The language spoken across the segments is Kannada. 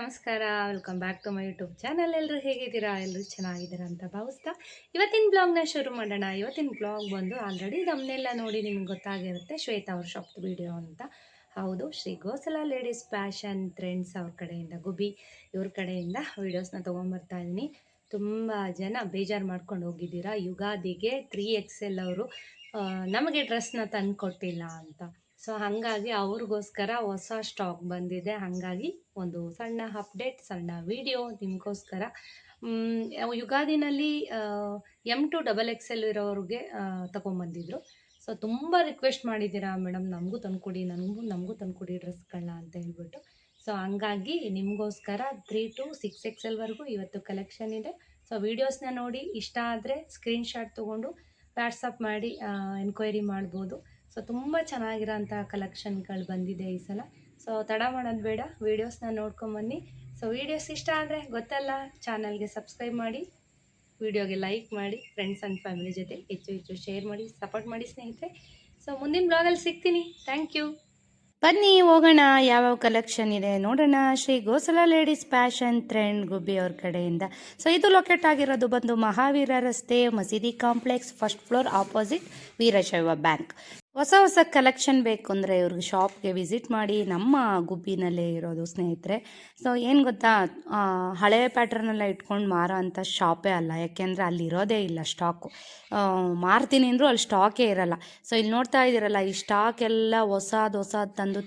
ನಮಸ್ಕಾರ. Welcome back to my YouTube channel. ಎಲ್ಲರೂ ಹೇಗಿದ್ದೀರಾ? ಎಲ್ಲರೂ ಚೆನ್ನಾಗಿದ್ದೀರಾ ಅಂತ ಭಾವಿಸ್ತಾ ಇವತ್ತಿನ ಬ್ಲಾಗ್ನ ಶುರು ಮಾಡೋಣ. ಇವತ್ತಿನ ಬ್ಲಾಗ್ ಬಂದು ಆಲ್ರೆಡಿ ನಮ್ಮನ್ನೆಲ್ಲ ನೋಡಿ ನಿಮ್ಗೆ ಗೊತ್ತಾಗಿರುತ್ತೆ, ಶ್ವೇತಾ ಅವ್ರ ಶಾಪ್ದು ವಿಡಿಯೋ ಅಂತ. ಹೌದು, Shri Gosala ladies fashion trends ಅವ್ರ ಕಡೆಯಿಂದ, ಗುಬ್ಬಿ ಇವ್ರ ಕಡೆಯಿಂದ ವೀಡಿಯೋಸ್ನ ತೊಗೊಂಬರ್ತಾ ಇದ್ದೀನಿ. ತುಂಬ ಜನ ಬೇಜಾರು ಮಾಡ್ಕೊಂಡು ಹೋಗಿದ್ದೀರಾ, ಯುಗಾದಿಗೆ 3XL ಅವರು ನಮಗೆ ಡ್ರೆಸ್ನ ತಂದು ಕೊಟ್ಟಿಲ್ಲ ಅಂತ. ಸೊ ಹಾಗಾಗಿ ಅವ್ರಿಗೋಸ್ಕರ ಹೊಸ ಸ್ಟಾಕ್ ಬಂದಿದೆ. ಹಾಗಾಗಿ ಒಂದು ಸಣ್ಣ ಅಪ್ಡೇಟ್, ಸಣ್ಣ ವಿಡಿಯೋ ನಿಮಗೋಸ್ಕರ. ಯುಗಾದಿನಲ್ಲಿ M2XXL ಇರೋರಿಗೆ ತೊಗೊಂಬಂದಿದ್ರು. ಸೊ ತುಂಬ ರಿಕ್ವೆಸ್ಟ್ ಮಾಡಿದ್ದೀರಾ, ಮೇಡಮ್ ನಮಗೂ ತಂದುಕೊಡಿ, ನಮಗೂ ತಂದುಕೊಡಿ ಡ್ರೆಸ್ಗಳನ್ನ ಅಂತ ಹೇಳ್ಬಿಟ್ಟು. ಸೊ ಹಂಗಾಗಿ ನಿಮಗೋಸ್ಕರ 3 to 6XL ಇವತ್ತು ಕಲೆಕ್ಷನ್ ಇದೆ. ಸೊ ವೀಡಿಯೋಸ್ನ ನೋಡಿ ಇಷ್ಟ ಆದರೆ ಸ್ಕ್ರೀನ್ಶಾಟ್ ತೊಗೊಂಡು ವಾಟ್ಸಪ್ ಮಾಡಿ ಎನ್ಕ್ವೈರಿ ಮಾಡ್ಬೋದು. ಸೊ ತುಂಬ ಚೆನ್ನಾಗಿರೋಂಥ ಕಲೆಕ್ಷನ್ಗಳು ಬಂದಿದೆ ಈ ಸಲ. ಸೊ ತಡ ಮಾಡೋದು ಬೇಡ, ವೀಡಿಯೋಸ್ನ ನೋಡ್ಕೊಂಬನ್ನಿ. ಸೊ ವೀಡಿಯೋಸ್ ಇಷ್ಟ ಆದರೆ ಗೊತ್ತಲ್ಲ, ಚಾನಲ್ಗೆ ಸಬ್ಸ್ಕ್ರೈಬ್ ಮಾಡಿ, ವಿಡಿಯೋಗೆ ಲೈಕ್ ಮಾಡಿ, ಫ್ರೆಂಡ್ಸ್ ಆ್ಯಂಡ್ ಫ್ಯಾಮಿಲಿ ಜೊತೆ ಹೆಚ್ಚು ಶೇರ್ ಮಾಡಿ, ಸಪೋರ್ಟ್ ಮಾಡಿ ಸ್ನೇಹಿತರೆ. ಸೊ ಮುಂದಿನ ಬ್ಲಾಗಲ್ಲಿ ಸಿಗ್ತೀನಿ. Thank you. ಬನ್ನಿ ಹೋಗೋಣ, ಯಾವ್ಯಾವ ಕಲೆಕ್ಷನ್ ಇದೆ ನೋಡೋಣ. Shri Gosala ladies fashion trend Gubbi ಅವ್ರ ಕಡೆಯಿಂದ. ಸೊ ಇದು ಲೊಕೇಟ್ ಆಗಿರೋದು ಬಂದು ಮಹಾವೀರ ರಸ್ತೆ, ಮಸೀದಿ complex, first floor, opposite Veerashaiva bank. ಹೊಸ ಕಲೆಕ್ಷನ್ ಬೇಕು ಅಂದರೆ ಇವ್ರಿಗೆ ಶಾಪ್ಗೆ ವಿಸಿಟ್ ಮಾಡಿ. ನಮ್ಮ ಗುಬ್ಬಿನಲ್ಲೇ ಇರೋದು ಸ್ನೇಹಿತರೆ. ಸೊ ಏನು ಗೊತ್ತಾ, ಹಳೆ ಪ್ಯಾಟ್ರನೆಲ್ಲ ಇಟ್ಕೊಂಡು ಮಾರೋ ಅಂಥ ಶಾಪೇ ಅಲ್ಲ, ಯಾಕೆಂದರೆ ಅಲ್ಲಿ ಇರೋದೇ ಇಲ್ಲ ಸ್ಟಾಕು. ಮಾರ್ತೀನಿ ಅಂದರೂ ಅಲ್ಲಿ ಸ್ಟಾಕೇ ಇರಲ್ಲ. ಸೊ ಇಲ್ಲಿ ನೋಡ್ತಾ ಇದ್ದೀರಲ್ಲ, ಈ ಸ್ಟಾಕ್ ಎಲ್ಲ ಹೊಸದು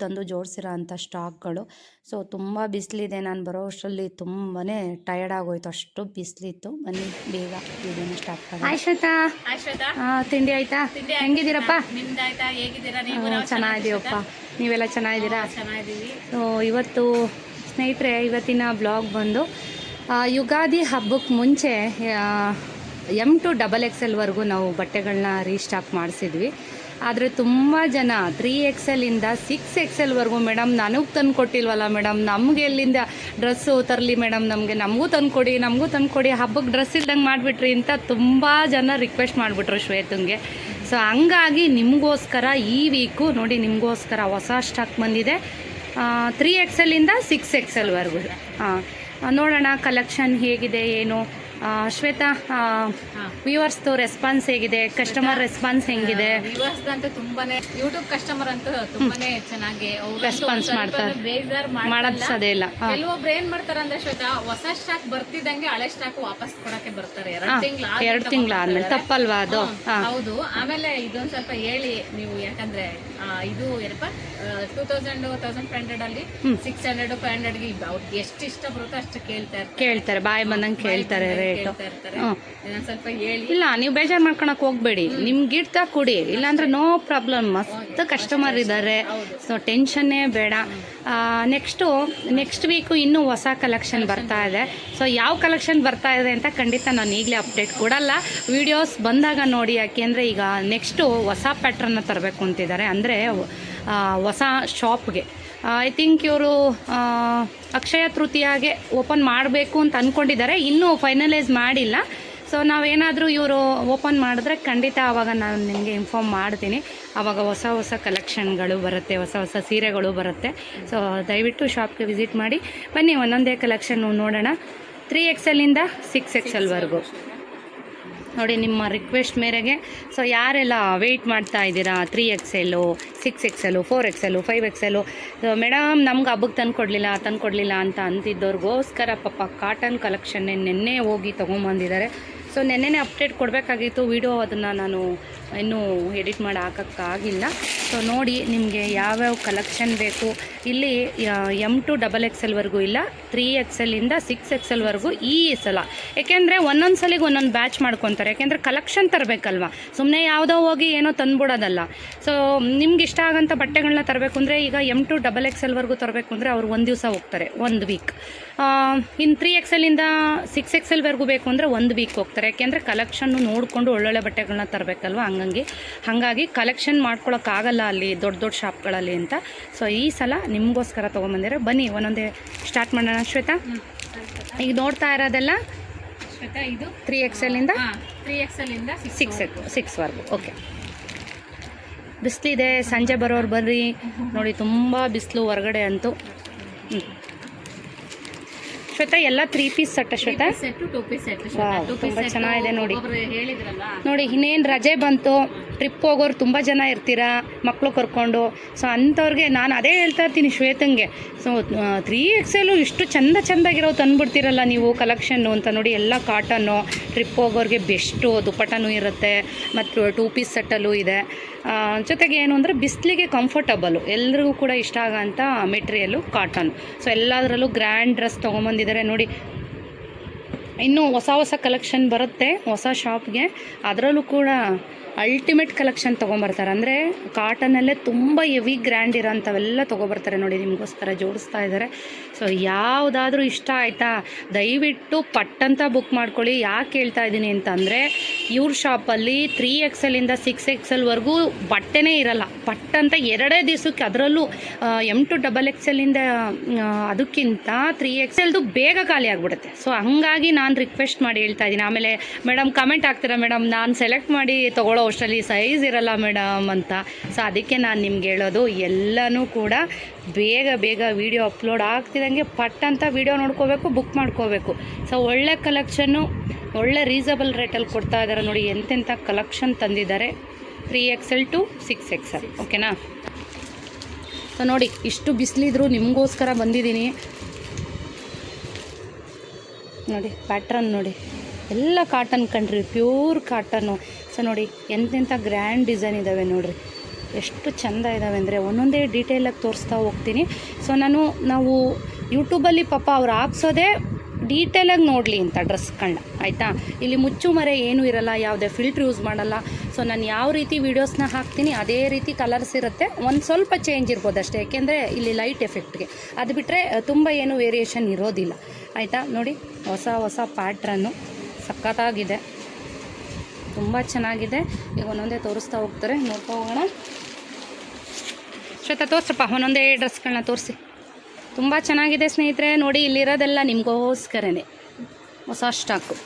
ತಂದು ಜೋಡಿಸಿರೋ ಅಂಥ ಸ್ಟಾಕ್ಗಳು. ಸೊ ತುಂಬ ಬಿಸಿಲಿದೆ, ನಾನು ಬರೋ ಅಷ್ಟರಲ್ಲಿ ತುಂಬಾ ಟಯರ್ಡ್ ಆಗೋಯ್ತು, ಅಷ್ಟು ಬಿಸಿಲಿತ್ತು. ಬನ್ನಿ ಬೇಗ ವಿಡಿಯೋನ ಸ್ಟಾರ್ಟ್ ಮಾಡಿ. ಆಯ್ತಾ ತಿಂಡಿ ಆಯ್ತಾ? ಹೆಂಗಿದ್ದೀರಪ್ಪ? ಚೆನ್ನಾಗಿದೀವಪ್ಪ, ನೀವೆಲ್ಲ ಚೆನ್ನಾಗಿದ್ದೀರಾ? ಸೊ ಇವತ್ತು ಸ್ನೇಹಿತರೆ, ಇವತ್ತಿನ ಬ್ಲಾಗ್ ಬಂದು ಯುಗಾದಿ ಹಬ್ಬಕ್ಕೆ ಮುಂಚೆ M2XXL ನಾವು ಬಟ್ಟೆಗಳನ್ನ ರೀಸ್ಟಾಕ್ ಮಾಡಿಸಿದ್ವಿ. ಆದರೆ ತುಂಬ ಜನ 3XLಯಿಂದ 6XL ಮೇಡಮ್ ನನಗೆ ತಂದು ಕೊಟ್ಟಿಲ್ವಲ್ಲ ಮೇಡಮ್, ನಮಗೆ ಎಲ್ಲಿಂದ ಡ್ರೆಸ್ಸು ತರಲಿ ಮೇಡಮ್, ನಮಗೂ ತಂದು ಕೊಡಿ, ಹಬ್ಬಕ್ಕೆ ಡ್ರೆಸ್ ಇಲ್ದಂಗೆ ಮಾಡಿಬಿಟ್ರಿ ಅಂತ ತುಂಬ ಜನ ರಿಕ್ವೆಸ್ಟ್ ಮಾಡಿಬಿಟ್ರು ಶ್ವೇತಂಗೆ. ಸೊ ಹಂಗಾಗಿ ನಿಮಗೋಸ್ಕರ ಈ ವೀಕು ನೋಡಿ, ನಿಮಗೋಸ್ಕರ ಹೊಸ ಸ್ಟಾಕ್ ಬಂದಿದೆ 3XLಯಿಂದ 6XL ನೋಡೋಣ ಕಲೆಕ್ಷನ್ ಹೇಗಿದೆ ಏನು. ಶ್ವೇತಾ, ವ್ಯೂವರ್ಸ್ದು ರೆಸ್ಪಾನ್ಸ್ ಹೇಗಿದೆ? ಕಸ್ಟಮರ್ ರೆಸ್ಪಾನ್ಸ್ ಹೆಂಗಿದೆ? ವ್ಯೂವರ್ಸ್ ಅಂತೂ ತುಂಬಾನೇ, ಯೂಟ್ಯೂಬ್ ಕಸ್ಟಮರ್ ಅಂತೂ ತುಂಬಾನೇ ಚೆನ್ನಾಗಿ ರೆಸ್ಪಾನ್ಸ್ ಮಾಡ್ತಾರೆ, ಮಾಡೋದೇ ಇಲ್ಲ. ಕೆಲವೊಬ್ರು ಏನ್ ಮಾಡ್ತಾರೆ ಅಂದ್ರೆ ಶ್ವೇತಾ, ಹೊಸ ಸ್ಟಾಕ್ ಬರ್ತಿದ್ದಂಗೆ ಹಳೆ ಸ್ಟಾಕ್ ವಾಪಸ್ ಕೊಡಕ್ಕೆ ಬರ್ತಾರೆ. 2 ತಿಂಗಳ ಆದ್ಮೇಲೆ ತಪ್ಪಲ್ವಾ ಅದು? ಹೌದು. ಆಮೇಲೆ ಇದೊಂದ್ ಸ್ವಲ್ಪ ಹೇಳಿ ನೀವು, ಯಾಕಂದ್ರೆ ಇದು ಏನಪ್ಪ 2000-1500 ಅಲ್ಲಿ 600-500ಗೆ ಅವ್ರಿಗೆ ಎಷ್ಟು ಇಷ್ಟ ಬರುತ್ತೋ ಅಷ್ಟು ಕೇಳ್ತಾರೆ, ಬಾಯಿ ಬಂದಂಗೆ ಕೇಳ್ತಾರೆ ರೇಟು. ಸ್ವಲ್ಪ ಹೇಳಿ. ಇಲ್ಲ, ನೀವು ಬೇಜಾರು ಮಾಡ್ಕೊಳಕ್ ಹೋಗ್ಬೇಡಿ, ನಿಮ್ಗೆ ಇಡ್ತಾ ಕೊಡಿ, ಇಲ್ಲಾಂದ್ರೆ ನೋ ಪ್ರಾಬ್ಲಮ್. ಮಸ್ತ್ ಕಸ್ಟಮರ್ ಇದ್ದಾರೆ, ಸೊ ಟೆನ್ಷನ್ನೇ ಬೇಡ. ನೆಕ್ಸ್ಟ್ ವೀಕು ಇನ್ನೂ ಹೊಸ ಕಲೆಕ್ಷನ್ ಬರ್ತಾ ಇದೆ. ಸೊ ಯಾವ ಕಲೆಕ್ಷನ್ ಬರ್ತಾ ಇದೆ ಅಂತ ಖಂಡಿತ ನಾನು ಈಗಲೇ ಅಪ್ಡೇಟ್ ಕೊಡಲ್ಲ, ವಿಡಿಯೋಸ್ ಬಂದಾಗ ನೋಡಿ. ಯಾಕೆಂದರೆ ಈಗ ನೆಕ್ಸ್ಟು ಹೊಸ ಪ್ಯಾಟ್ರನ್ನ ತರಬೇಕು ಅಂತಿದ್ದಾರೆ, ಅಂದರೆ ಹೊಸ ಶಾಪ್ಗೆ. ಐ ಥಿಂಕ್ ಇವರು ಅಕ್ಷಯ ತೃತೀಯಾಗೆ ಓಪನ್ ಮಾಡಬೇಕು ಅಂತ ಅಂದ್ಕೊಂಡಿದ್ದಾರೆ, ಇನ್ನೂ ಫೈನಲೈಸ್ ಮಾಡಿಲ್ಲ. ಸೊ ನಾವೇನಾದರೂ ಇವರು ಓಪನ್ ಮಾಡಿದ್ರೆ ಖಂಡಿತ ಆವಾಗ ನಾನು ನಿಮಗೆ ಇನ್ಫಾರ್ಮ್ ಮಾಡ್ತೀನಿ. ಆವಾಗ ಹೊಸ ಕಲೆಕ್ಷನ್ಗಳು ಬರುತ್ತೆ, ಹೊಸ ಸೀರೆಗಳು ಬರುತ್ತೆ. ಸೊ ದಯವಿಟ್ಟು ಶಾಪ್ಗೆ ವಿಸಿಟ್ ಮಾಡಿ ಬನ್ನಿ, ಒಂದೊಂದೇ ಕಲೆಕ್ಷನ್ನು ನೋಡೋಣ. 3XLಯಿಂದ 6XL ನೋಡಿ, ನಿಮ್ಮ ರಿಕ್ವೆಸ್ಟ್ ಮೇರೆಗೆ. ಸೊ ಯಾರೆಲ್ಲ ವೆಯ್ಟ್ ಮಾಡ್ತಾ ಇದ್ದೀರಾ 3XL, 6XL, 4XL, 5XL, madam ನಮ್ಗೆ ಹಬ್ಬಕ್ಕೆ ತಂದುಕೊಡ್ಲಿಲ್ಲ ಅಂತ ಅಂತಿದ್ದವ್ರಿಗೋಸ್ಕರ ಪಾಪ ಕಾಟನ್ ಕಲೆಕ್ಷನ್ ನೆನ್ನೆ ಹೋಗಿ ತೊಗೊಂಬಂದಿದ್ದಾರೆ. ಸೊ ನೆನ್ನೆ ಅಪ್ಡೇಟ್ ಕೊಡಬೇಕಾಗಿತ್ತು ವಿಡಿಯೋ, ಅದನ್ನು ನಾನು ಇನ್ನೂ ಎಡಿಟ್ ಮಾಡಿ ಹಾಕೋಕ್ಕಾಗಿಲ್ಲ. ಸೊ ನೋಡಿ, ನಿಮಗೆ ಯಾವ್ಯಾವ ಕಲೆಕ್ಷನ್ ಬೇಕು. ಇಲ್ಲಿ M2XXL ಇಲ್ಲ, 3XLಯಿಂದ 6XL ಈ ಸಲ. ಯಾಕೆಂದರೆ ಒಂದೊಂದು ಸಲಿಗೆ ಒಂದೊಂದು ಬ್ಯಾಚ್ ಮಾಡ್ಕೊತಾರೆ, ಯಾಕೆಂದರೆ ಕಲೆಕ್ಷನ್ ತರಬೇಕಲ್ವ, ಸುಮ್ಮನೆ ಯಾವುದೋ ಹೋಗಿ ಏನೋ ತಂದುಬಿಡೋದಲ್ಲ. ಸೊ ನಿಮ್ಗೆ ಇಷ್ಟ ಆಗೋಂಥ ಬಟ್ಟೆಗಳನ್ನ ತರಬೇಕು ಅಂದರೆ, ಈಗ M2XXL ತರಬೇಕು ಅಂದರೆ ಅವ್ರು ಒಂದು ದಿವಸ ಹೋಗ್ತಾರೆ, 1 ವೀಕ್. ಇನ್ನು 3XLಯಿಂದ 6XL ಬೇಕು ಅಂದರೆ 1 ವೀಕ್ ಹೋಗ್ತಾರೆ. ಯಾಕೆಂದರೆ ಕಲೆಕ್ಷನ್ನು ನೋಡಿಕೊಂಡು ಒಳ್ಳೊಳ್ಳೆ ಬಟ್ಟೆಗಳನ್ನ ತರಬೇಕಲ್ವ, ಹಾಗಾಗಿ ಕಲೆಕ್ಷನ್ ಮಾಡ್ಕೊಳಕ್ಕಾಗಲ್ಲ ಅಲ್ಲಿ ದೊಡ್ಡ ಶಾಪ್ಗಳಲ್ಲಿ ಅಂತ. ಸೊ ಈ ಸಲ ನಿಮಗೋಸ್ಕರ ತೊಗೊಂಬಂದಿರೋ. ಬನ್ನಿ ಒಂದೊಂದೇ ಸ್ಟಾರ್ಟ್ ಮಾಡೋಣ. ಶ್ವೇತಾ, ಈಗ ನೋಡ್ತಾ ಇರೋದೆಲ್ಲ ಶ್ವೇತಾ ಇದು 3XLಯಿಂದ 6 ಓಕೆ. ಬಿಸಿಲಿದೆ, ಸಂಜೆ ಬರೋರು ಬರ್ರಿ ನೋಡಿ, ತುಂಬ ಬಿಸಿಲು ಹೊರಗಡೆ ಅಂತೂ. ಶ್ವೇತಾ ಎಲ್ಲ 3 piece set Shweta. Set 2 piece set ತುಂಬ ಚೆನ್ನಾಗಿದೆ ನೋಡಿ. ಹೇಳಿದ್ರಲ್ಲ ನೋಡಿ ಇನ್ನೇನು ರಜೆ ಬಂತು, ಟ್ರಿಪ್ ಹೋಗೋರು ತುಂಬ ಜನ ಇರ್ತೀರಾ ಮಕ್ಕಳು ಕರ್ಕೊಂಡು. ಸೊ ಅಂಥವ್ರಿಗೆ ನಾನು ಅದೇ ಹೇಳ್ತಾ ಇರ್ತೀನಿ ಶ್ವೇತಂಗೆ. ಸೊ 3XL ಇಷ್ಟು ಚೆಂದಾಗಿರೋ ತಂದುಬಿಡ್ತೀರಲ್ಲ ನೀವು ಕಲೆಕ್ಷನ್ನು ಅಂತ. ನೋಡಿ ಎಲ್ಲ ಕಾಟನ್ನು, ಟ್ರಿಪ್ ಹೋಗೋರಿಗೆ ಬೆಸ್ಟು. ದುಪ್ಪಟನೂ ಇರುತ್ತೆ ಮತ್ತು 2 ಪೀಸ್ ಸೆಟ್ಟಲ್ಲೂ ಇದೆ. ಜೊತೆಗೆ ಏನು ಅಂದರೆ ಬಿಸಿಲಿಗೆ ಕಂಫರ್ಟಬಲು, ಎಲ್ರಿಗೂ ಕೂಡ ಇಷ್ಟ ಆಗೋಂಥ ಮೆಟೀರಿಯಲು ಕಾಟನ್. ಸೊ ಎಲ್ಲದರಲ್ಲೂ ಗ್ರ್ಯಾಂಡ್ ಡ್ರೆಸ್ ತೊಗೊಂಬಂದಿದ್ದಾರೆ ನೋಡಿ. ಇನ್ನೂ ಹೊಸ ಕಲೆಕ್ಷನ್ ಬರುತ್ತೆ ಹೊಸ ಶಾಪ್ಗೆ, ಅದರಲ್ಲೂ ಕೂಡ ಅಲ್ಟಿಮೇಟ್ ಕಲೆಕ್ಷನ್ ತೊಗೊಂಬರ್ತಾರೆ. ಅಂದರೆ ಕಾಟನಲ್ಲೇ ತುಂಬ ಹೆವಿ ಗ್ರ್ಯಾಂಡ್ ಇರೋಂಥವೆಲ್ಲ ತೊಗೊಬರ್ತಾರೆ ನೋಡಿ, ನಿಮಗೋಸ್ಕರ ಜೋಡಿಸ್ತಾ ಇದ್ದಾರೆ. ಸೊ ಯಾವುದಾದ್ರೂ ಇಷ್ಟ ಆಯಿತಾ ದಯವಿಟ್ಟು ಪಟ್ಟಂತ ಬುಕ್ ಮಾಡ್ಕೊಳ್ಳಿ. ಯಾಕೆ ಹೇಳ್ತಾ ಇದ್ದೀನಿ ಅಂತಂದರೆ ಇವ್ರ ಶಾಪಲ್ಲಿ 3XL 6XL ಬಟ್ಟೆನೇ ಇರಲ್ಲ. ಪಟ್ಟಂತ 2 ದಿವಸಕ್ಕೆ, ಅದರಲ್ಲೂ M2XXL ಅದಕ್ಕಿಂತ 3XL ಬೇಗ ಖಾಲಿ ಆಗಿಬಿಡುತ್ತೆ. ಸೊ ಹಂಗಾಗಿ ನಾನು ರಿಕ್ವೆಸ್ಟ್ ಮಾಡಿ ಹೇಳ್ತಾ ಇದ್ದೀನಿ. ಆಮೇಲೆ ಮೇಡಮ್ ಕಮೆಂಟ್ ಆಗ್ತೀರಾ, ಮೇಡಮ್ ನಾನು ಸೆಲೆಕ್ಟ್ ಮಾಡಿ ತೊಗೊಳ್ಳೋ ಅಷ್ಟರಲ್ಲಿ ಸೈಜ್ ಇರಲ್ಲ ಮೇಡಮ್ ಅಂತ. ಸೊ ಅದಕ್ಕೆ ನಾನು ನಿಮ್ಗೆ ಹೇಳೋದು, ಎಲ್ಲನೂ ಕೂಡ ಬೇಗ ವೀಡಿಯೋ ಅಪ್ಲೋಡ್ ಆಗ್ತಿದ್ದಂಗೆ ಪಟ್ಟಂತ ವೀಡಿಯೋ ನೋಡ್ಕೋಬೇಕು, ಬುಕ್ ಮಾಡ್ಕೋಬೇಕು. ಸೊ ಒಳ್ಳೆ ಕಲೆಕ್ಷನ್ನು, ಒಳ್ಳೆ ರೀಸನಬಲ್ ರೇಟಲ್ಲಿ ಕೊಡ್ತಾ ಇದ್ದಾರೆ ನೋಡಿ. ಎಂತೆಂಥ ಕಲೆಕ್ಷನ್ ತಂದಿದ್ದಾರೆ 3XL to 6XL. ಓಕೆನಾ? ಸೊ ನೋಡಿ ಇಷ್ಟು ಬಿಸಿಲಿದ್ರು ನಿಮಗೋಸ್ಕರ ಬಂದಿದ್ದೀನಿ ನೋಡಿ. ಪ್ಯಾಟ್ರನ್ ನೋಡಿ, ಎಲ್ಲ ಕಾಟನ್ ಕಣ್ರಿ, ಪ್ಯೂರ್ ಕಾಟನ್ನು. ಸೊ ನೋಡಿ ಎಂತೆಂಥ ಗ್ರ್ಯಾಂಡ್ ಡಿಸೈನ್ ಇದ್ದಾವೆ ನೋಡಿರಿ, ಎಷ್ಟು ಚೆಂದ ಇದ್ದಾವೆ ಅಂದರೆ ಒಂದೊಂದೇ ಡೀಟೇಲಾಗಿ ತೋರಿಸ್ತಾ ಹೋಗ್ತೀನಿ. ಸೊ ನಾವು ಯೂಟ್ಯೂಬಲ್ಲಿ ಪಾಪ ಅವ್ರು ಹಾಕ್ಸೋದೇ ಡೀಟೇಲಾಗಿ ನೋಡಲಿ ಅಂತ ಡ್ರೆಸ್ಗಳನ್ನ, ಆಯಿತಾ? ಇಲ್ಲಿ ಮುಚ್ಚು ಮರೆ ಏನೂ ಇರಲ್ಲ, ಯಾವುದೇ ಫಿಲ್ಟ್ರ್ ಯೂಸ್ ಮಾಡಲ್ಲ. ಸೊ ನಾನು ಯಾವ ರೀತಿ ವೀಡಿಯೋಸ್ನ ಹಾಕ್ತೀನಿ ಅದೇ ರೀತಿ ಕಲರ್ಸ್ ಇರುತ್ತೆ, ಒಂದು ಸ್ವಲ್ಪ ಚೇಂಜ್ ಇರ್ಬೋದು ಅಷ್ಟೇ, ಯಾಕೆಂದರೆ ಇಲ್ಲಿ ಲೈಟ್ ಎಫೆಕ್ಟ್ಗೆ. ಅದು ಬಿಟ್ಟರೆ ತುಂಬ ಏನು ವೇರಿಯೇಷನ್ ಇರೋದಿಲ್ಲ, ಆಯಿತಾ? ನೋಡಿ ಹೊಸ ಪ್ಯಾಟ್ರನ್ನು ಸಖತ್ತಾಗಿದೆ, ತುಂಬ ಚೆನ್ನಾಗಿದೆ. ಈಗ ಒಂದೊಂದೇ ತೋರಿಸ್ತಾ ಹೋಗ್ತಾರೆ, ನೋಡ್ತಾ ಹೋಗೋಣ. ಶ್ವೇತಾ ತೋರಿಸಪ್ಪ ಒಂದೊಂದೇ ಡ್ರೆಸ್ಗಳನ್ನ ತೋರಿಸಿ. ತುಂಬ ಚೆನ್ನಾಗಿದೆ ಸ್ನೇಹಿತರೆ. ನೋಡಿ ಇಲ್ಲಿರೋದೆಲ್ಲ ನಿಮಗೋಸ್ಕರನೇ ಹೊಸ ಸ್ಟಾಕು.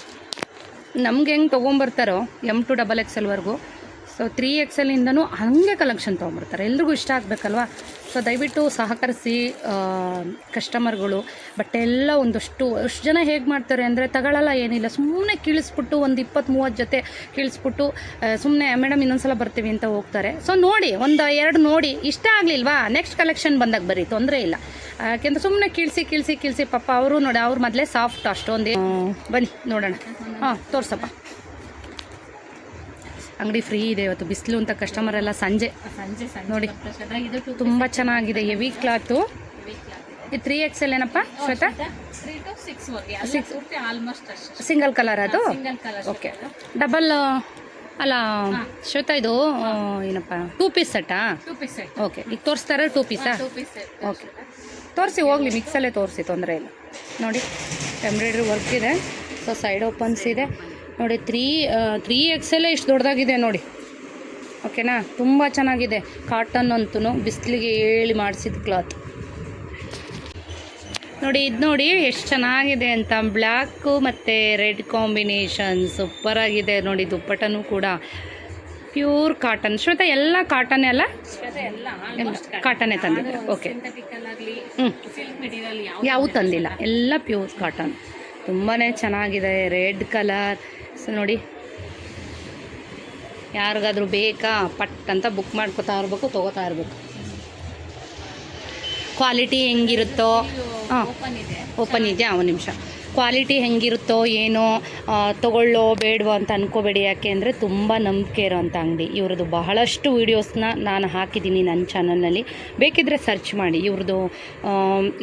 ನಮ್ಗೆ ಹೆಂಗೆ ತೊಗೊಂಬರ್ತಾರೋ M2XXL. ಸೊ 3XL ಹಾಗೆ ಕಲೆಕ್ಷನ್ ತೊಗೊಂಬರ್ತಾರೆ, ಎಲ್ರಿಗೂ ಇಷ್ಟ ಆಗಬೇಕಲ್ವ? ಸೊ ದಯವಿಟ್ಟು ಸಹಕರಿಸಿ ಕಸ್ಟಮರ್ಗಳು. ಬಟ್ಟೆ ಎಲ್ಲ ಎಷ್ಟು ಜನ ಹೇಗೆ ಮಾಡ್ತಾರೆ ಅಂದರೆ ತಗೊಳ್ಳಲ್ಲ, ಏನಿಲ್ಲ, ಸುಮ್ಮನೆ ಕೀಳಿಸ್ಬಿಟ್ಟು ಒಂದು 20-30 ಜೊತೆ ಕೀಳಿಸ್ಬಿಟ್ಟು ಸುಮ್ಮನೆ ಮೇಡಮ್ ಇನ್ನೊಂದ್ಸಲ ಬರ್ತೀವಿ ಅಂತ ಹೋಗ್ತಾರೆ. ಸೊ ನೋಡಿ, ಒಂದು 2 ನೋಡಿ, ಇಷ್ಟ ಆಗಲಿಲ್ವಾ ನೆಕ್ಸ್ಟ್ ಕಲೆಕ್ಷನ್ ಬಂದಾಗ ಬರೀ, ತೊಂದರೆ ಇಲ್ಲ. ಯಾಕೆಂದ್ರೆ ಸುಮ್ಮನೆ ಕೀಳಿಸಿ ಪಾಪ ಅವರು ನೋಡಿ, ಅವ್ರು ಮೊದಲೇ ಸಾಫ್ಟ್ ಅಷ್ಟೊಂದು. ಬನ್ನಿ ನೋಡೋಣ. ಹಾಂ ತೋರ್ಸಪ್ಪ. ಅಂಗಡಿ ಫ್ರೀ ಇದೆ ಇವತ್ತು, ಬಿಸಿಲು ಅಂತ ಕಸ್ಟಮರ್ ಎಲ್ಲ ಸಂಜೆ ನೋಡಿ. ತುಂಬ ಚೆನ್ನಾಗಿದೆ, ಹೆವಿ ಕ್ಲಾತು. ಇದು 3XL ಏನಪ್ಪ Shweta? 3 to 6 almost single colour ಅದು? ಓಕೆ. ಡಬಲ್ ಅಲ್ಲ ಶ್ವೇತಾ, ಇದು ಏನಪ್ಪ 2 ಪೀಸ್ ಸೆಟ್ಟಾ? 2 ಪೀಸ್ ಸೆಟ್. ಓಕೆ. ಈಗ ತೋರಿಸ್ತಾರೆ 2 ಪೀಸಾ? 2 piece set. ಓಕೆ ತೋರಿಸಿ, ಹೋಗಲಿ ಮಿಕ್ಸಲ್ಲೇ ತೋರಿಸಿ, ತೊಂದರೆ ಇಲ್ಲ. ನೋಡಿ ಎಂಬ್ರಾಯ್ಡ್ರಿ ವರ್ಕ್ ಇದೆ. ಸೊ ಸೈಡ್ ಓಪನ್ಸ್ ಇದೆ ನೋಡಿ. 3XL ಇಷ್ಟು ದೊಡ್ಡದಾಗಿದೆ ನೋಡಿ, ಓಕೆನಾ? ತುಂಬ ಚೆನ್ನಾಗಿದೆ. ಕಾಟನ್ ಅಂತೂ ಬಿಸಿಲಿಗೆ ಹೇಳಿ ಮಾಡಿಸಿದ ಕ್ಲಾತ್ ನೋಡಿ. ಇದು ನೋಡಿ ಎಷ್ಟು ಚೆನ್ನಾಗಿದೆ ಅಂತ, ಬ್ಲ್ಯಾಕು ಮತ್ತು ರೆಡ್ ಕಾಂಬಿನೇಷನ್ ಸೂಪರಾಗಿದೆ ನೋಡಿ. ದುಪ್ಪಟನೂ ಕೂಡ ಪ್ಯೂರ್ ಕಾಟನ್. ಶ್ವೇತಾ ಎಲ್ಲ ಕಾಟನ್ ಎಲ್ಲ ಕಾಟನ್ನೇ ತಂದಿದೆ. ಓಕೆ. ಯಾವ ತಂದಿಲ್ಲ, ಎಲ್ಲ ಪ್ಯೂರ್ ಕಾಟನ್. ತುಂಬಾ ಚೆನ್ನಾಗಿದೆ, ರೆಡ್ ಕಲರ್. ಸೊ ನೋಡಿ, ಯಾರಿಗಾದ್ರೂ ಬೇಕಾ ಪಟ್ ಅಂತ ಬುಕ್ ಮಾಡ್ಕೊತಾ ಇರಬೇಕು, ತೊಗೋತಾ ಇರಬೇಕು. ಕ್ವಾಲಿಟಿ ಹೆಂಗಿರುತ್ತೋ, ಹಾಂ ಓಪನ್ ಇದೆ, ಒಂದು ನಿಮಿಷ. ಕ್ವಾಲಿಟಿ ಹೆಂಗಿರುತ್ತೋ ಏನೋ ತೊಗೊಳ್ಳೋ ಬೇಡವೋ ಅಂತ ಅಂದ್ಕೋಬೇಡಿ. ಯಾಕೆ ಅಂದರೆ ತುಂಬ ನಂಬಿಕೆ ಇರೋಂಥ ಅಂಗಡಿ ಇವ್ರದ್ದು. ಬಹಳಷ್ಟು ವೀಡಿಯೋಸ್ನ ನಾನು ಹಾಕಿದ್ದೀನಿ ನನ್ನ ಚಾನಲ್ನಲ್ಲಿ, ಬೇಕಿದ್ದರೆ ಸರ್ಚ್ ಮಾಡಿ. ಇವ್ರದ್ದು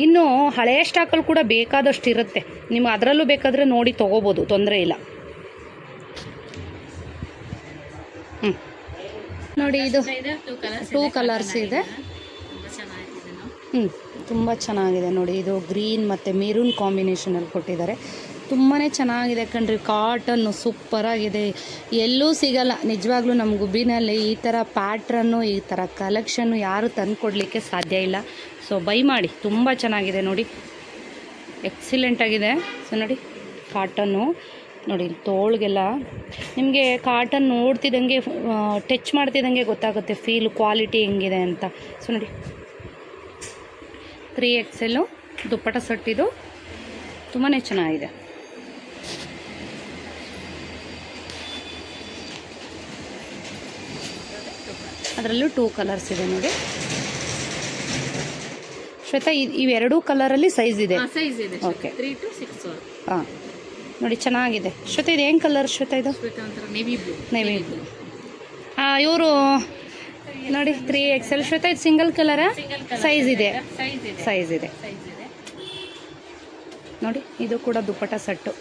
ಇನ್ನೂ ಹಳೆಯ ಸ್ಟಾಕಲ್ಲಿ ಕೂಡ ಬೇಕಾದಷ್ಟು ಇರುತ್ತೆ, ನೀವು ಅದರಲ್ಲೂ ಬೇಕಾದರೆ ನೋಡಿ ತೊಗೋಬೋದು, ತೊಂದರೆ ಇಲ್ಲ. ನೋಡಿ ಇದು 2 ಕಲರ್ಸ್ ಇದೆ. ತುಂಬ ಚೆನ್ನಾಗಿದೆ ನೋಡಿ. ಇದು ಗ್ರೀನ್ ಮತ್ತು ಮೆರೂನ್ ಕಾಂಬಿನೇಷನಲ್ಲಿ ಕೊಟ್ಟಿದ್ದಾರೆ. ತುಂಬಾ ಚೆನ್ನಾಗಿದೆ ಕಣ್ರಿ. ಕಾಟನ್ನು ಸೂಪರಾಗಿದೆ, ಎಲ್ಲೂ ಸಿಗಲ್ಲ ನಿಜವಾಗ್ಲೂ. ನಮ್ಮ ಗುಬ್ಬಿನಲ್ಲಿ ಈ ಥರ ಪ್ಯಾಟ್ರನ್ನು, ಈ ಥರ ಕಲೆಕ್ಷನ್ನು ಯಾರು ತಂದು ಕೊಡಲಿಕ್ಕೆ ಸಾಧ್ಯ ಇಲ್ಲ. ಸೊ ಬೈ ಮಾಡಿ, ತುಂಬ ಚೆನ್ನಾಗಿದೆ ನೋಡಿ, ಎಕ್ಸಿಲೆಂಟಾಗಿದೆ. ಸೊ ನೋಡಿ ಕಾಟನ್ನು ನೋಡಿ, ತೋಳ್ಗೆಲ್ಲ ನಿಮಗೆ ಕಾಟನ್ ನೋಡ್ತಿದ್ದಂಗೆ, ಟಚ್ ಮಾಡ್ತಿದ್ದಂಗೆ ಗೊತ್ತಾಗುತ್ತೆ ಫೀಲ್, ಕ್ವಾಲಿಟಿ ಹೆಂಗಿದೆ ಅಂತ. ಸೊ ನೋಡಿ 3XL ದುಪ್ಪಟ ಸೆಟ್ ಇದು. ತುಂಬಾ ಚೆನ್ನಾಗಿದೆ. ಅದರಲ್ಲೂ 2 ಕಲರ್ಸ್ ಇದೆ ನೋಡಿ ಶ್ವೇತಾ. ಇವೆರಡೂ ಕಲರಲ್ಲಿ ಸೈಜ್ ಇದೆ. ಸೈಜ್ ಇದೆ. Okay 3 to 6. ಹಾಂ ನೋಡಿ ಚೆನ್ನಾಗಿದೆ ಶ್ವೇತಾ. ಇದು ಏನು ಕಲರ್ ಶ್ವೇತಾ? ಇದು ನೇವಿ ಬ್ಲೂ. Navy blue. ಇವರು ನೋಡಿ 3XL ಶ್ವೇತಾ. ಇದು ಸಿಂಗಲ್ ಕಲರಾ? ಸೈಜ್ ಇದೆ. ಸೈಜ್ ಇದೆ ನೋಡಿ. ಇದು ಕೂಡ ದುಪ್ಪಟ್ಟ ಸೆಟ್ಟು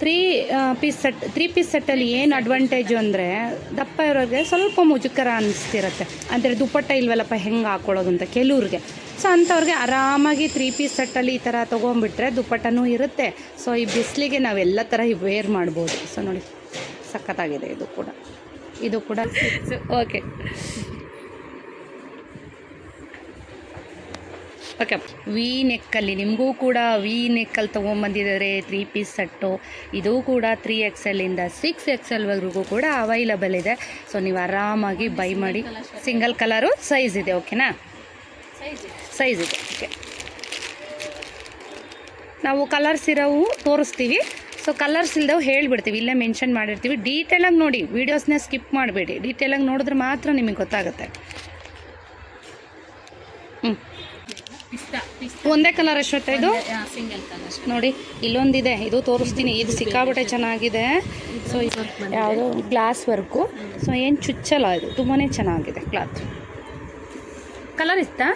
3 ಪೀಸ್ ಸೆಟ್ಟಲ್ಲಿ ಏನು ಅಡ್ವಾಂಟೇಜು ಅಂದರೆ ದಪ್ಪ ಇರೋರಿಗೆ ಸ್ವಲ್ಪ ಮುಜುಕರ ಅನಿಸ್ತಿರತ್ತೆ. ಅಂದರೆ ದುಪ್ಪಟ್ಟ ಇಲ್ವಲ್ಲಪ್ಪ ಹೆಂಗೆ ಹಾಕ್ಕೊಳ್ಳೋದು ಅಂತ ಕೆಲವ್ರಿಗೆ. ಸೊ ಅಂಥವ್ರಿಗೆ ಆರಾಮಾಗಿ 3 ಪೀಸ್ ಸೆಟ್ಟಲ್ಲಿ ಈ ಥರ ತೊಗೊಂಬಿಟ್ರೆ ದುಪ್ಪಟ್ಟನೂ ಇರುತ್ತೆ. ಸೊ ಈ ಬಿಸಿಲಿಗೆ ನಾವೆಲ್ಲ ಥರ ವೇರ್ ಮಾಡ್ಬೋದು. ಸೊ ನೋಡಿ ಸಖತ್ತಾಗಿದೆ ಇದು ಕೂಡ. Okay okay. ವಿ ನೆಕ್ಕಲ್ಲಿ ನಿಮಗೂ ಕೂಡ ವಿ ನೆಕ್ಕಲ್ಲಿ ತೊಗೊಂಬಂದಿದ್ದಾರೆ 3 ಪೀಸ್ ಸೆಟ್ಟು. ಇದು ಕೂಡ 3XLಯಿಂದ 6XLವರೆಗೂ ಕೂಡ ಅವೈಲಬಲ್ ಇದೆ. ಸೊ ನೀವು ಆರಾಮಾಗಿ ಬೈ ಮಾಡಿ. ಸಿಂಗಲ್ ಕಲರು ಸೈಜ್ ಇದೆ. ಓಕೆನಾ? ಸೈಜ್ ಇದೆ. ಓಕೆ. ನಾವು ಕಲರ್ಸ್ ಇರೋವು ತೋರಿಸ್ತೀವಿ. ಸೊ ಕಲರ್ಸ್ ಇಲ್ದವು ಹೇಳ್ಬಿಡ್ತೀವಿ, ಇಲ್ಲೇ ಮೆನ್ಷನ್ ಮಾಡಿರ್ತೀವಿ. ಡೀಟೇಲಾಗಿ ನೋಡಿ, ವೀಡಿಯೋಸ್ನ ಸ್ಕಿಪ್ ಮಾಡಬೇಡಿ. ಡೀಟೇಲಾಗಿ ನೋಡಿದ್ರೆ ಮಾತ್ರ ನಿಮಗೆ ಗೊತ್ತಾಗುತ್ತೆ. ಒಂದೇ ಕಲರ್ ಎಷ್ಟೊತ್ತ ಇದು? ನೋಡಿ ಇಲ್ಲೊಂದಿದೆ, ಇದು ತೋರಿಸ್ತೀನಿ. ಇದು ಸಿಕ್ಕಾಬಿಟ್ಟೆ ಚೆನ್ನಾಗಿದೆ. ಸೊ ಯಾವುದೋ ಗ್ಲಾಸ್ ವರ್ಕು. ಸೊ ಏನು ಚುಚ್ಚಲ್ಲ, ಇದು ತುಂಬಾ ಚೆನ್ನಾಗಿದೆ ಕ್ಲಾತ್. ಕಲರ್ ಇತ್ತಾ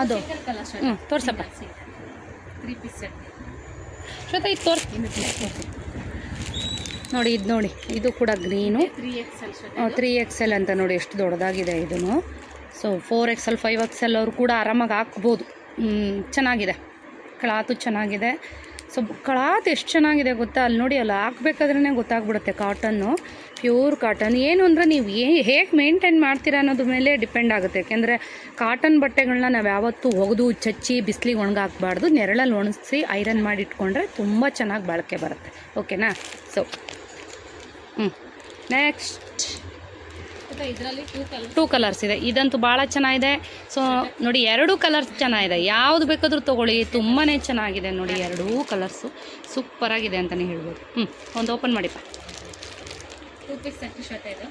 ಅದು? ತೋರ್ಸಪ್ಪ. 3 ಪೀಸ್ ಸೆಟ್ ಶ್ವೇತಾ ಇದು ತೋರಿಸ್ತೀನಿ ನೋಡಿ. ಇದು ನೋಡಿ, ಇದು ಕೂಡ ಗ್ರೀನು 3XL ಅಂತ ನೋಡಿ ಎಷ್ಟು ದೊಡ್ಡದಾಗಿದೆ ಇದನ್ನು. ಸೊ 4XL 5XL ಅವರು ಕೂಡ ಆರಾಮಾಗಿ ಹಾಕ್ಬೋದು. ಚೆನ್ನಾಗಿದೆ ಕ್ಲಾತು, ಚೆನ್ನಾಗಿದೆ. ಸೊ ಕ್ಲಾತ್ ಎಷ್ಟು ಚೆನ್ನಾಗಿದೆ ಗೊತ್ತಾ? ಅಲ್ಲಿ ನೋಡಿ, ಅಲ್ಲಿ ಹಾಕ್ಬೇಕಾದ್ರೇ ಗೊತ್ತಾಗ್ಬಿಡುತ್ತೆ. Cotton, pure cotton. ಏನು ಅಂದರೆ ನೀವು ಹೇಗೆ ಮೇಂಟೈನ್ ಮಾಡ್ತೀರಾ ಅನ್ನೋದ್ರ ಮೇಲೆ ಡಿಪೆಂಡ್ ಆಗುತ್ತೆ. ಯಾಕೆಂದರೆ ಕಾಟನ್ ಬಟ್ಟೆಗಳನ್ನ ನಾವು ಯಾವತ್ತೂ ಒಗೆದು ಚಚ್ಚಿ ಬಿಸಿಲಿಗೆ ಒಣಗಾಕಬಾರ್ದು. ನೆರಳಲ್ಲಿ ಒಣಗಿಸಿ ಐರನ್ ಮಾಡಿ ಇಟ್ಕೊಂಡ್ರೆ ತುಂಬ ಚೆನ್ನಾಗಿ ಬಾಳಿಕೆ ಬರುತ್ತೆ. ಓಕೆನಾ? ಸೊ ನೆಕ್ಸ್ಟ್ ಇದರಲ್ಲಿ 2 ಕಲರ್ಸ್ ಇದೆ. ಇದಂತೂ ಭಾಳ ಚೆನ್ನಾಗಿದೆ. ಸೊ ನೋಡಿ 2 ಕಲರ್ಸ್ ಚೆನ್ನಾಗಿದೆ. ಯಾವುದು ಬೇಕಾದರೂ ತೊಗೊಳ್ಳಿ, ತುಂಬಾ ಚೆನ್ನಾಗಿದೆ ನೋಡಿ. 2 ಕಲರ್ಸು ಸೂಪರಾಗಿದೆ ಅಂತಲೇ ಹೇಳ್ಬೋದು. ಒಂದು ಓಪನ್ ಮಾಡಿಪ್ಪ. 2 ಪೀಸ್ ಸೆಟ್ ಶರ್ಟ್ ಇದು.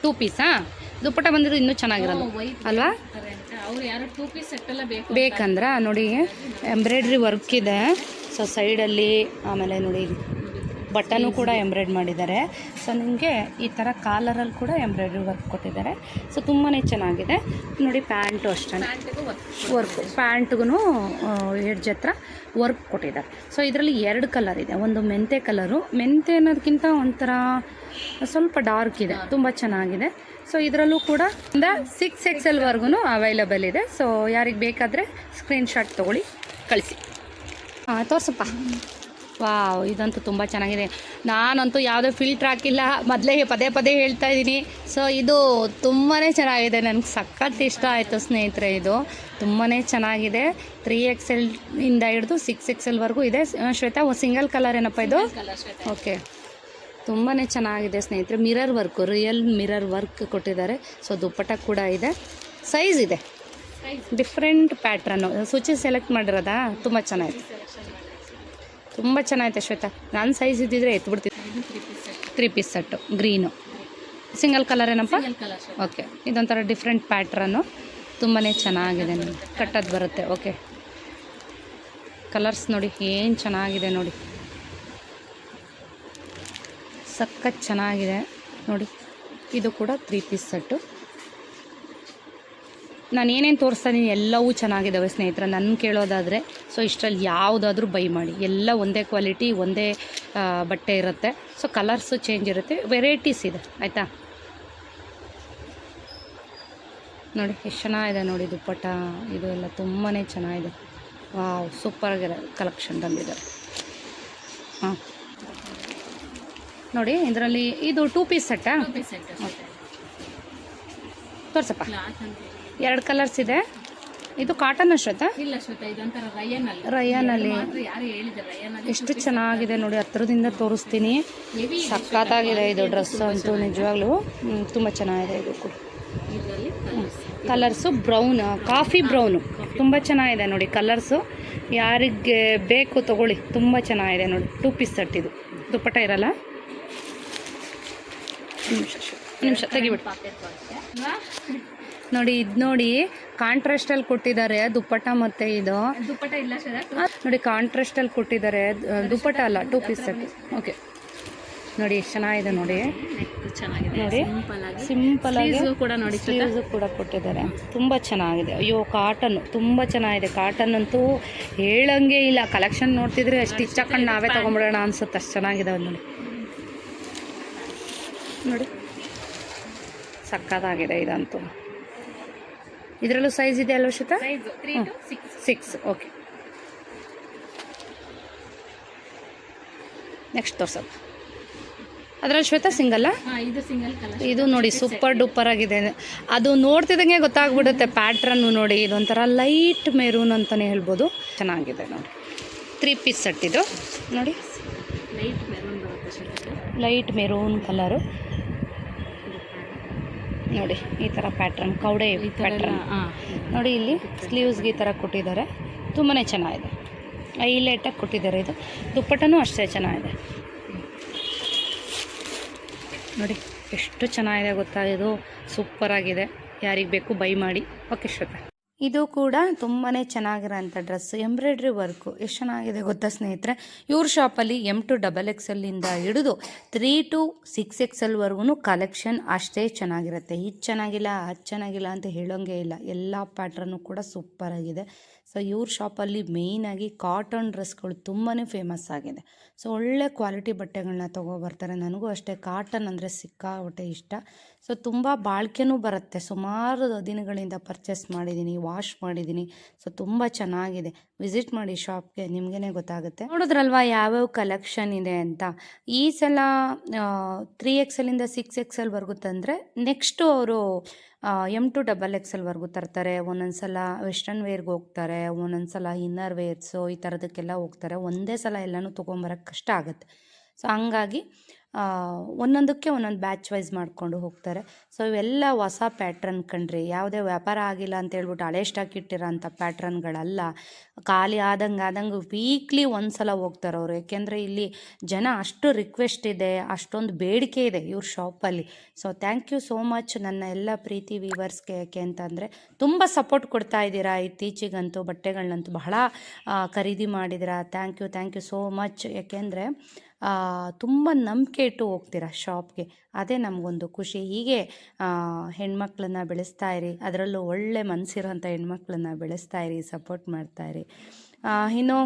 2 ಪೀಸಾ? ದುಪ್ಪಟ್ಟ ಬಂದಿದ್ದು ಇನ್ನೂ ಚೆನ್ನಾಗಿರೋದು ಅಲ್ವಾ? ಅವ್ರು ಯಾರು 2 ಪೀಸ್ ಸೆಟ್ ಎಲ್ಲ ಬೇಕಂದ್ರೆ ನೋಡಿ ಎಂಬ್ರಾಯ್ಡ್ರಿ ವರ್ಕ್ ಇದೆ. ಸೊ ಸೈಡಲ್ಲಿ ಆಮೇಲೆ ನೋಡಿ ಬಟನು ಕೂಡ ಎಂಬ್ರಾಯ್ಡ್ ಮಾಡಿದ್ದಾರೆ. ಸೊ ನಿಮಗೆ ಈ ಥರ ಕಾಲರಲ್ಲಿ ಕೂಡ ಎಂಬ್ರಾಯ್ಡ್ರಿ ವರ್ಕ್ ಕೊಟ್ಟಿದ್ದಾರೆ. ಸೊ ತುಂಬಾ ಚೆನ್ನಾಗಿದೆ ನೋಡಿ. ಪ್ಯಾಂಟು ಅಷ್ಟೇ ವರ್ಕು, ಪ್ಯಾಂಟ್ಗೂ ಎಡ್ಜ್ ಹತ್ರ ವರ್ಕ್ ಕೊಟ್ಟಿದ್ದಾರೆ. ಸೊ ಇದರಲ್ಲಿ 2 ಕಲರ್ ಇದೆ. ಒಂದು ಮೆಂತೆ ಕಲರು, ಮೆಂತೆ ಅನ್ನೋದಕ್ಕಿಂತ ಒಂಥರ ಸ್ವಲ್ಪ ಡಾರ್ಕ್ ಇದೆ, ತುಂಬ ಚೆನ್ನಾಗಿದೆ. ಸೊ ಇದರಲ್ಲೂ ಕೂಡ 6XLವರೆಗೂ ಅವೈಲಬಲ್ ಇದೆ. ಸೊ ಯಾರಿಗೆ ಬೇಕಾದರೆ ಸ್ಕ್ರೀನ್ಶಾಟ್ ತೊಗೊಳ್ಳಿ, ಕಳಿಸಿ. ತೋರ್ಸಪ್ಪ. ವಾವ್, ಇದಂತೂ ತುಂಬ ಚೆನ್ನಾಗಿದೆ. ನಾನಂತೂ ಯಾವುದೇ ಫಿಲ್ಟ್ರ್ ಹಾಕಿಲ್ಲ, ಮೊದಲೇ ಪದೇ ಹೇಳ್ತಾ ಇದ್ದೀನಿ. ಸೊ ಇದು ತುಂಬಾ ಚೆನ್ನಾಗಿದೆ, ನನಗೆ ಸಖತ್ ಇಷ್ಟ ಆಯಿತು ಸ್ನೇಹಿತರೆ. ಇದು ತುಂಬಾ ಚೆನ್ನಾಗಿದೆ. 3XL ಇಂದ ಹಿಡಿದು 6XLವರೆಗೂ ಇದೆ. ಶ್ವೇತಾ, ಸಿಂಗಲ್ ಕಲರ್ ಏನಪ್ಪ ಇದು? ಓಕೆ, ತುಂಬಾ ಚೆನ್ನಾಗಿದೆ ಸ್ನೇಹಿತರೆ. Mirror work, real mirror work ಕೊಟ್ಟಿದ್ದಾರೆ. ಸೊ ದುಪ್ಪಟ್ಟ ಕೂಡ ಇದೆ. ಸೈಜ್ ಇದೆ, ಡಿಫ್ರೆಂಟ್ ಪ್ಯಾಟ್ರನ್ನು ಸುಚಿ ಸೆಲೆಕ್ಟ್ ಮಾಡಿರೋದಾ? ತುಂಬ ಚೆನ್ನಾಗಿದೆ, ತುಂಬ ಚೆನ್ನಾಗಿದೆ ಶ್ವೇತಾ. ನನ್ನ ಸೈಜ್ ಇದ್ದಿದ್ರೆ ಎತ್ಬಿಡ್ತಿದ್ದೆ. 3 piece set green. Single colour ಏನಪ್ಪ? ಓಕೆ, ಇದೊಂಥರ ಡಿಫ್ರೆಂಟ್ ಪ್ಯಾಟ್ರನ್ನು, ತುಂಬಾ ಚೆನ್ನಾಗಿದೆ. ಕಟ್ಟೋದು ಬರುತ್ತೆ. ಓಕೆ, ಕಲರ್ಸ್ ನೋಡಿ ಏನು ಚೆನ್ನಾಗಿದೆ ನೋಡಿ, ಸಖತ್ ಚೆನ್ನಾಗಿದೆ ನೋಡಿ. ಇದು ಕೂಡ 3 ಪೀಸ್ ಸೆಟ್ಟು. ನಾನು ಏನೇನು ತೋರಿಸ್ತಾ ಇದ್ದೀನಿ ಎಲ್ಲವೂ ಚೆನ್ನಾಗಿದ್ದಾವೆ ಸ್ನೇಹಿತರೆ. ನನ್ನ ಕೇಳೋದಾದರೆ ಸೊ ಇಷ್ಟರಲ್ಲಿ ಯಾವುದಾದ್ರೂ ಬೈ ಮಾಡಿ, ಎಲ್ಲ ಒಂದೇ ಕ್ವಾಲಿಟಿ, ಒಂದೇ ಬಟ್ಟೆ ಇರುತ್ತೆ. ಸೊ ಕಲರ್ಸು ಚೇಂಜ್ ಇರುತ್ತೆ, ವೆರೈಟೀಸ್ ಇದೆ ಆಯಿತಾ. ನೋಡಿ ಎಷ್ಟು ಚೆನ್ನಾಗಿದೆ ನೋಡಿ ದುಪ್ಪಟ್ಟ. ಇದು ಎಲ್ಲ ತುಂಬಾ ಚೆನ್ನಾಗಿದೆ. ವಾವ್, ಸೂಪರಾಗಿರೋ ಕಲೆಕ್ಷನ್ ಬಂದಿದೆ. ಹಾಂ ನೋಡಿ, ಇದರಲ್ಲಿ ಇದು 2 ಪೀಸ್ ಸೆಟ್ಟಾ? ತೋರ್ಸಪ್ಪ. 2 ಕಲರ್ಸ್ ಇದೆ. ಇದು ಕಾಟನ್ ಶ್ವೇತಾ? ಇಲ್ಲ ಶ್ವೇತಾ, ಇದೊಂಥರ ರಯಾನಲ್ಲಿ. ಎಷ್ಟು ಚೆನ್ನಾಗಿದೆ ನೋಡಿ, ಹತ್ರದಿಂದ ತೋರಿಸ್ತೀನಿ. ಸಖತ್ತಾಗಿದೆ ಇದು ಡ್ರೆಸ್ ಅಂತೂ ನಿಜವಾಗ್ಲೂ ತುಂಬ ಚೆನ್ನಾಗಿದೆ. ಇದು ಕೂಡ ಕಲರ್ಸು ಬ್ರೌನ್, ಕಾಫಿ ಬ್ರೌನು ತುಂಬ ಚೆನ್ನಾಗಿದೆ ನೋಡಿ ಕಲರ್ಸು. ಯಾರಿಗೆ ಬೇಕು ತಗೊಳ್ಳಿ, ತುಂಬ ಚೆನ್ನಾಗಿದೆ ನೋಡಿ. 2 ಪೀಸ್ ಸೆಟ್ ಇದು. ದುಪ್ಪಟ್ಟ ಇರಲ್ಲ. ನಿಮಿಷ ತೆಗಿಬಿಟ್ಟು ಪಾಕೆಟ್ ಬರುತ್ತೆ ನೋಡಿ. ಇದು ನೋಡಿ ಕಾಂಟ್ರಾಸ್ಟಲ್ಲಿ ಕೊಟ್ಟಿದ್ದಾರೆ ದುಪ್ಪಟ್ಟ ಮತ್ತು ಇದು ದುಪ್ಪಟ್ಟ ಇಲ್ಲ ನೋಡಿ, ಕಾಂಟ್ರಾಸ್ಟಲ್ಲಿ ಕೊಟ್ಟಿದ್ದಾರೆ. ದುಪ್ಪಟ್ಟ ಅಲ್ಲ, 2 ಪೀಸ್ ಸೆಟ್. ಓಕೆ ನೋಡಿ ಎಷ್ಟು ಚೆನ್ನಾಗಿದೆ ನೋಡಿ. ಚೆನ್ನಾಗಿದೆ ನೋಡಿ ಸಿಂಪಲ್ ಆಗಿ ಕೂಡ ನೋಡಿ, ಸ್ಲೀವ್ಸ್ ಕೂಡ ಕೊಟ್ಟಿದ್ದಾರೆ. ತುಂಬ ಚೆನ್ನಾಗಿದೆ. ಅಯ್ಯೋ ಕಾಟನ್ ತುಂಬ ಚೆನ್ನಾಗಿದೆ. ಕಾಟನ್ ಅಂತೂ ಹೇಳಂಗೆ ಇಲ್ಲ. ಕಲೆಕ್ಷನ್ ನೋಡ್ತಿದ್ರೆ ಸ್ಟಿಚ್ ಹಾಕೊಂಡು ನಾವೇ ತೊಗೊಂಬಿಡೋಣ ಅನ್ಸುತ್ತೆ, ಅಷ್ಟು ಚೆನ್ನಾಗಿದೆ ನೋಡಿ. ನೋಡಿ ಸಕ್ಕತ್ತಾಗಿದೆ ಇದಂತೂ. ಇದರಲ್ಲೂ ಸೈಜ್ ಇದೆ ಅಲ್ವ ಶ್ವೇತಾ? 3 to 6. ಓಕೆ, ನೆಕ್ಸ್ಟ್ ತೋರ್ಸೋದು. ಅದರಲ್ಲಿ ಶ್ವೇತಾ ಸಿಂಗಲ್ಲ? ಇದು ಸಿಂಗಲ್ ಕಲರ್. ಇದು ನೋಡಿ ಸೂಪರ್ ಡೂಪರ್ ಆಗಿದೆ. ಅದು ನೋಡ್ತಿದ್ದಂಗೆ ಗೊತ್ತಾಗ್ಬಿಡುತ್ತೆ ಪ್ಯಾಟ್ರನ್ನು ನೋಡಿ. ಇದೊಂಥರ ಲೈಟ್ ಮೆರೂನ್ ಅಂತಲೇ ಹೇಳ್ಬೋದು. ಚೆನ್ನಾಗಿದೆ ನೋಡಿ. 3 ಪೀಸ್ ಸೆಟ್ ಇದು ನೋಡಿ. ಲೈಟ್ ಮೆರೂನ್ ಬರುತ್ತೆ, ಲೈಟ್ ಮೆರೂನ್ ಕಲರು ನೋಡಿ. ಈ ಥರ ಪ್ಯಾಟ್ರನ್, ಕೌಡೆ ಪ್ಯಾಟ್ರನ್ ನೋಡಿ. ಇಲ್ಲಿ ಸ್ಲೀವ್ಸ್ಗೆ ಈ ಥರ ಕೊಟ್ಟಿದ್ದಾರೆ. ತುಂಬಾ ಚೆನ್ನಾಗಿದೆ. ಹೈಲೈಟಾಗಿ ಕೊಟ್ಟಿದ್ದಾರೆ. ಇದು ದುಪ್ಪಟ್ಟನೂ ಅಷ್ಟೇ ಚೆನ್ನಾಗಿದೆ ನೋಡಿ. ಎಷ್ಟು ಚೆನ್ನಾಗಿದೆ ಗೊತ್ತಾ, ಇದು ಸೂಪರಾಗಿದೆ. ಯಾರಿಗೆ ಬೇಕು ಬೈ ಮಾಡಿ. ಓಕೆ ಶ್ವೇತಾ, ಇದು ಕೂಡ ತುಂಬಾ ಚೆನ್ನಾಗಿರೋಂಥ ಡ್ರೆಸ್ಸು. ಎಂಬ್ರಾಯ್ಡ್ರಿ ವರ್ಕು ಎಷ್ಟು ಚೆನ್ನಾಗಿದೆ ಗೊತ್ತಾ ಸ್ನೇಹಿತರೆ. ಇವ್ರ ಶಾಪಲ್ಲಿ M to XXL ಇಂದ ಹಿಡಿದು 3 to 6XL ಕಲೆಕ್ಷನ್ ಅಷ್ಟೇ ಚೆನ್ನಾಗಿರುತ್ತೆ. ಇದು ಚೆನ್ನಾಗಿಲ್ಲ ಅದು ಚೆನ್ನಾಗಿಲ್ಲ ಅಂತ ಹೇಳೋಂಗೆ ಇಲ್ಲ. ಎಲ್ಲ ಪ್ಯಾಟ್ರನ್ನು ಕೂಡ ಸೂಪರಾಗಿದೆ. ಸೊ ಇವ್ರ ಶಾಪಲ್ಲಿ ಮೇಯ್ನಾಗಿ ಕಾಟನ್ ಡ್ರೆಸ್ಗಳು ತುಂಬಾ ಫೇಮಸ್ ಆಗಿದೆ. ಸೊ ಒಳ್ಳೆ ಕ್ವಾಲಿಟಿ ಬಟ್ಟೆಗಳನ್ನ ತೊಗೊಬರ್ತಾರೆ. ನನಗೂ ಅಷ್ಟೇ ಕಾಟನ್ ಅಂದರೆ ಸಿಕ್ಕಾಪಟ್ಟೆ ಇಷ್ಟ. ಸೊ ತುಂಬ ಬಾಳಿಕೆನೂ ಬರುತ್ತೆ. ಸುಮಾರು ದಿನಗಳಿಂದ ಪರ್ಚೇಸ್ ಮಾಡಿದ್ದೀನಿ, ವಾಶ್ ಮಾಡಿದ್ದೀನಿ. ಸೊ ತುಂಬ ಚೆನ್ನಾಗಿದೆ. ವಿಸಿಟ್ ಮಾಡಿ ಶಾಪ್ಗೆ, ನಿಮಗೇ ಗೊತ್ತಾಗುತ್ತೆ. ನೋಡಿದ್ರಲ್ವಾ ಯಾವ್ಯಾವ ಕಲೆಕ್ಷನ್ ಇದೆ ಅಂತ. ಈ ಸಲ 3XL ಇಂದ 6XL ತಂದರೆ ನೆಕ್ಸ್ಟು ಅವರು M to XXL ತರ್ತಾರೆ. ಒಂದೊಂದು ಸಲ ವೆಸ್ಟರ್ನ್ ವೇರ್ಗೆ ಹೋಗ್ತಾರೆ, ಒಂದೊಂದು ಸಲ ಇನ್ನರ್ ವೇರ್ಸು ಈ ಥರದಕ್ಕೆಲ್ಲ ಹೋಗ್ತಾರೆ. ಒಂದೇ ಸಲ ಎಲ್ಲನೂ ತೊಗೊಂಬರೋಕ್ಕೆ ಕಷ್ಟ ಆಗುತ್ತೆ. ಸೊ ಹಂಗಾಗಿ ಒಂದೊಂದಕ್ಕೆ ಒಂದೊಂದು ಬ್ಯಾಚ್ ವೈಸ್ ಮಾಡಿಕೊಂಡು ಹೋಗ್ತಾರೆ. ಸೊ ಇವೆಲ್ಲ ಹೊಸ ಪ್ಯಾಟ್ರನ್ ಕಣ್ರಿ. ಯಾವುದೇ ವ್ಯಾಪಾರ ಆಗಿಲ್ಲ ಅಂತ ಹೇಳ್ಬಿಟ್ಟು ಹಳೆ ಸ್ಟಾಕ್ ಇಟ್ಟಿರೋಂಥ ಪ್ಯಾಟ್ರನ್ಗಳಲ್ಲ. ಖಾಲಿ ಆದಂಗೆ ವೀಕ್ಲಿ ಒಂದು ಸಲ ಹೋಗ್ತಾರೆ ಅವರು. ಏಕೆಂದರೆ ಇಲ್ಲಿ ಜನ ಅಷ್ಟು ರಿಕ್ವೆಸ್ಟ್ ಇದೆ, ಅಷ್ಟೊಂದು ಬೇಡಿಕೆ ಇದೆ ಇವ್ರ ಶಾಪಲ್ಲಿ. So thank you so much ನನ್ನ ಎಲ್ಲ ಪ್ರೀತಿ ವೀವರ್ಸ್ಗೆ. ಯಾಕೆ ಅಂತಂದರೆ ತುಂಬ ಸಪೋರ್ಟ್ ಕೊಡ್ತಾ ಇದ್ದೀರಾ. ಇತ್ತೀಚಿಗಂತೂ ಬಟ್ಟೆಗಳನ್ನಂತೂ ಬಹಳ ಖರೀದಿ ಮಾಡಿದ್ದೀರಾ. Thank you so much. ಯಾಕೆಂದರೆ ತುಂಬ ನಂಬಿಕೆ ಇಟ್ಟು ಹೋಗ್ತೀರಾ ಶಾಪ್ಗೆ, ಅದೇ ನಮಗೊಂದು ಖುಷಿ. ಹೀಗೆ ಹೆಣ್ಮಕ್ಳನ್ನ ಬೆಳೆಸ್ತಾಯಿರಿ, ಅದರಲ್ಲೂ ಒಳ್ಳೆ ಮನಸ್ಸಿರೋಂಥ ಹೆಣ್ಮಕ್ಳನ್ನ ಬೆಳೆಸ್ತಾಯಿರಿ, ಸಪೋರ್ಟ್ ಮಾಡ್ತಾಯಿರಿ. ಇನ್ನು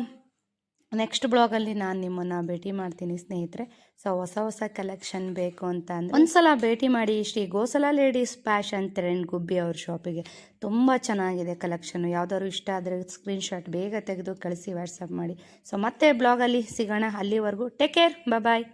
ನೆಕ್ಸ್ಟ್ ಬ್ಲಾಗಲ್ಲಿ ನಾನು ನಿಮ್ಮನ್ನು ಭೇಟಿ ಮಾಡ್ತೀನಿ ಸ್ನೇಹಿತರೆ. ಸೊ ಹೊಸ ಕಲೆಕ್ಷನ್ ಬೇಕು ಅಂತ ಅಂದರೆ ಒಂದ್ಸಲ ಭೇಟಿ ಮಾಡಿ Shri Gosala ladies fashion trend Gubbi ಅವ್ರ ಶಾಪಿಗೆ. ತುಂಬ ಚೆನ್ನಾಗಿದೆ ಕಲೆಕ್ಷನು. ಯಾವುದಾದ್ರು ಇಷ್ಟ ಆದರೆ ಸ್ಕ್ರೀನ್ಶಾಟ್ ಬೇಗ ತೆಗೆದು ಕಳಿಸಿ ವಾಟ್ಸಪ್ ಮಾಡಿ. ಸೊ ಮತ್ತೆ ಬ್ಲಾಗಲ್ಲಿ ಸಿಗೋಣ. ಅಲ್ಲಿವರೆಗೂ ಟೇಕ್ ಕೇರ್, ಬಾಯ್.